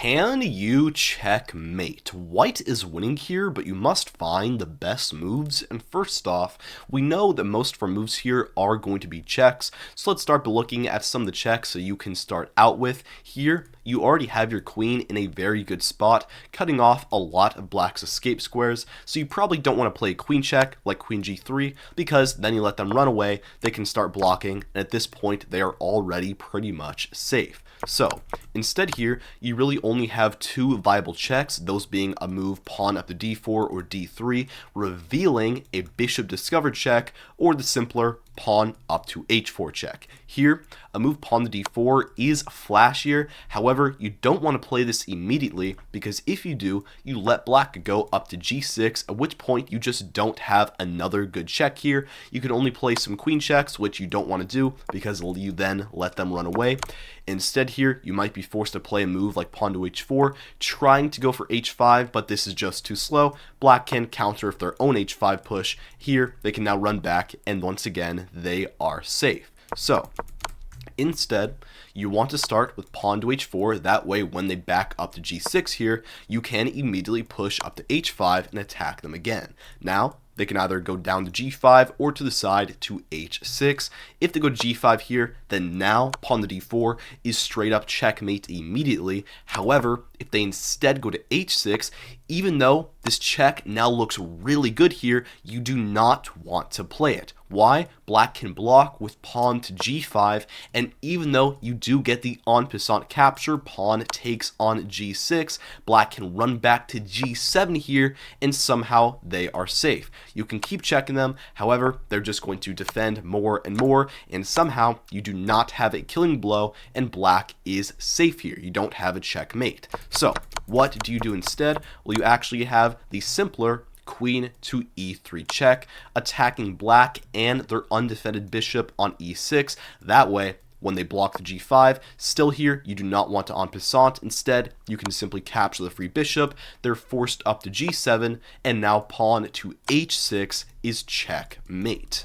Can you checkmate? White is winning here, but you must find the best moves. And first off, we know that most of our moves here are going to be checks. So let's start by looking at some of the checks so you can start out with. Here, you already have your queen in a very good spot, cutting off a lot of black's escape squares. So you probably don't want to play a queen check like queen g3, because then you let them run away, they can start blocking, and at this point, they are already pretty much safe. So instead here, you really only have two viable checks, those being a move pawn up to d4 or d3, revealing a bishop discovered check, or the simpler pawn up to h4 check. Here, a move pawn to d4 is flashier, however, you don't want to play this immediately, because if you do, you let black go up to g6, at which point you just don't have another good check here. You can only play some queen checks, which you don't want to do, because you then let them run away. Instead here, you might be forced to play a move like pawn to h4, trying to go for h5, but this is just too slow. Black can counter with their own h5 push. Here, they can now run back, and once again, they are safe. So instead, you want to start with pawn to h4, that way when they back up to g6 here, you can immediately push up to h5 and attack them again. Now, they can either go down to g5 or to the side to h6. If they go to g5 here, then now pawn to d4 is straight up checkmate immediately. However, if they instead go to h6, even though this check now looks really good here, you do not want to play it. Why? Black can block with pawn to g5, and even though you do get the en passant capture, pawn takes on g6, black can run back to g7 here, and somehow they are safe. You can keep checking them, however, they're just going to defend more and more, and somehow you do not have a killing blow, and black is safe here. You don't have a checkmate. So what do you do instead? Well, you actually have the simpler queen to e3 check, attacking black and their undefended bishop on e6. That way, when they block the g5, still here, you do not want to en passant. Instead, you can simply capture the free bishop. They're forced up to g7, and now pawn to h6 is checkmate.